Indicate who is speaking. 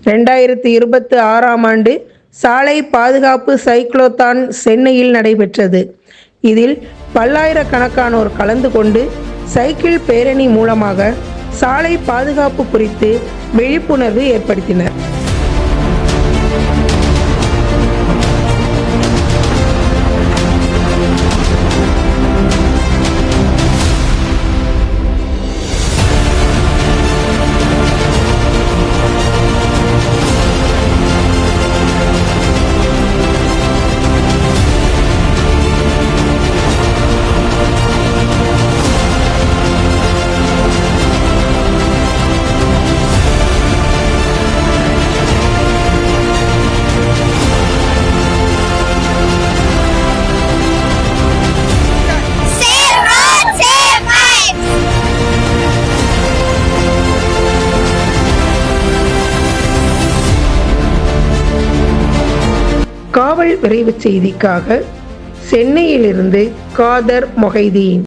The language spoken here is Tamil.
Speaker 1: 2026ஆம் ஆண்டு சாலை பாதுகாப்பு சைக்ளோத்தான் சென்னையில் நடைபெற்றது. இதில் பல்லாயிரக்கணக்கானோர் கலந்து கொண்டு சைக்கிள் பேரணி மூலமாக சாலை பாதுகாப்பு குறித்து விழிப்புணர்வு ஏற்படுத்தினர். காவல் விரைவு செய்திக்காக சென்னையிலிருந்து காதர் மொஹைதீன்.